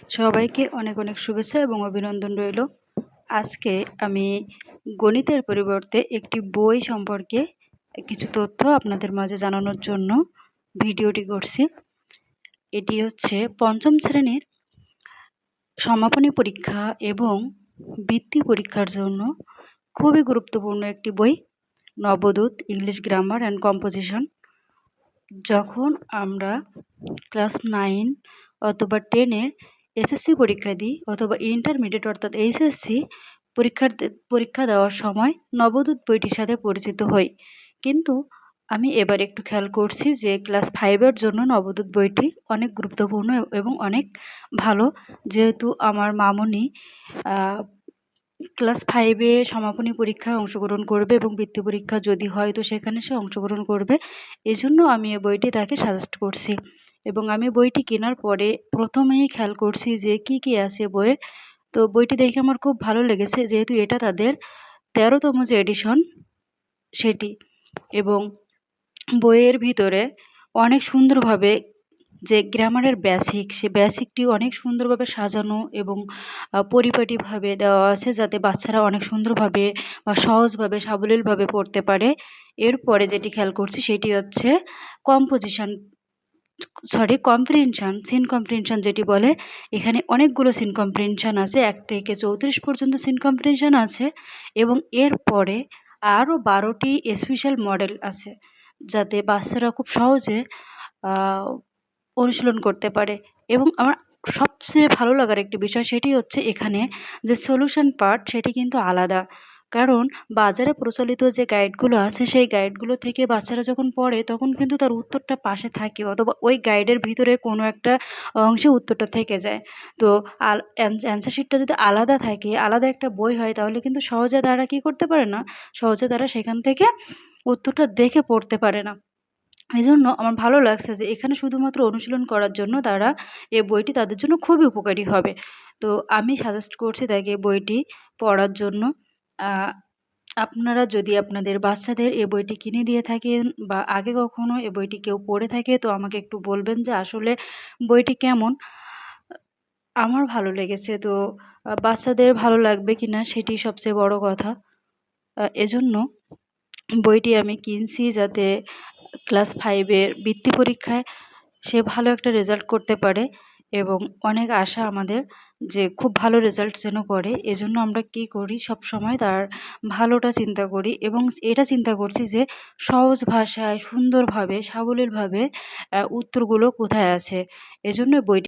সবাইকে অনেক অনেক শুভেচ্ছা এবং অভিনন্দন রইল। আজকে আমি গণিতের পরিবর্তে একটি বই সম্পর্কে কিছু তথ্য আপনাদের মাঝে জানানোর জন্য ভিডিওটি করছি। এটি হচ্ছে পঞ্চম শ্রেণীর সমাপনী পরীক্ষা এবং বৃত্তি পরীক্ষার জন্য খুবই গুরুত্বপূর্ণ একটি বই, Nabadut English grammar and composition. যখন আমরা ক্লাস 9 অথবা 10-এ এসএসসি পরীক্ষা দিই অথবা ইন্টারমিডিয়েট অর্থাৎ এইচএসসি পরীক্ষা দেওয়ার সময় নবদূত বইটির সাথে পরিচিত হই। কিন্তু আমি এবার একটু খেয়াল করছি যে ক্লাস 5-এর জন্য নবদূত বইটি অনেক গুরুত্বপূর্ণ এবং অনেক ভালো, যেহেতু আমার মামুনি ক্লাস 5-এ সমাপনী পরীক্ষায় অংশগ্রহণ করবে এবং বৃত্তি পরীক্ষা যদি হয় তো সেখানে সে অংশগ্রহণ করবে। এজন্য আমি এই বইটি তাকে সাজেস্ট করছি এবং আমি বইটি কেনার পরে প্রথমেই খেয়াল করছি যে কি আছে বইয়ে। তো বইটি দেখে আমার খুব ভালো লেগেছে, যেহেতু এটা তাদের 13তম যে এডিশন সেটি, এবং বইয়ের ভিতরে অনেক সুন্দরভাবে যে গ্রামারের বেসিক, সে বেসিকটি অনেক সুন্দরভাবে সাজানো এবং পরিপাটিভাবে দেওয়া আছে, যাতে বাচ্চারা অনেক সুন্দরভাবে বা সহজভাবে সাবলীলভাবে পড়তে পারে। এরপরে যেটি খেয়াল করছি সেটি হচ্ছে কম্প্রিহেনশন, সিন কম্প্রিহেনশন যেটি বলে। এখানে অনেকগুলো সিন কম্প্রিহেনশন আছে, 1 থেকে 34 পর্যন্ত সিন কম্প্রিহেনশন আছে এবং এরপরে আরও 12টি স্পেশাল মডেল আছে, যাতে বাচ্চারা খুব সহজে অনুশীলন করতে পারে। এবং আমার সবচেয়ে ভালো লাগার একটি বিষয় সেটি হচ্ছে এখানে যে সলিউশন পার্ট সেটি কিন্তু আলাদা, কারণ বাজারে প্রচলিত যে গাইডগুলো আছে সেই গাইডগুলো থেকে বাচ্চারা যখন পড়ে তখন কিন্তু তার উত্তরটা পাশে থাকে অথবা ওই গাইডের ভিতরে কোনো একটা অংশে উত্তরটা থেকে যায়। তো অ্যান্সার শিটটা যদি আলাদা থাকে, আলাদা একটা বই হয়, তাহলে কিন্তু সহজে তারা কী করতে পারে না, সহজে তারা সেখান থেকে উত্তরটা দেখে পড়তে পারে না। এই জন্য আমার ভালো লাগছে যে এখানে শুধুমাত্র অনুশীলন করার জন্য তারা এই বইটি তাদের জন্য খুবই উপকারী হবে। তো আমি সাজেস্ট করছি তাকে বইটি পড়ার জন্য। আপনারা যদি আপনাদের বাচ্চাদের এই বইটি কিনে দিয়ে থাকেন বা আগে কখনো এই বইটি কেউ পড়ে থাকে তো আমাকে একটু বলবেন যে আসলে বইটি কেমন। আমার ভালো লেগেছে, তো বাচ্চাদের ভালো লাগবে কিনা সেটি সবচেয়ে বড় কথা। এজন্য বইটি আমি কিনছি যাতে ক্লাস 5-এর বৃত্তি পরীক্ষায় সে ভালো একটা রেজাল্ট করতে পারে, এবং অনেক আশা আমাদের যে খুব ভালো রেজাল্ট যেন করে। এজন্য আমরা কী করি, সবসময় তার ভালোটা চিন্তা করি এবং এটা চিন্তা করছি যে সহজ ভাষায় সুন্দরভাবে সাবলীলভাবে উত্তরগুলো কোথায় আছে। এজন্য বইটি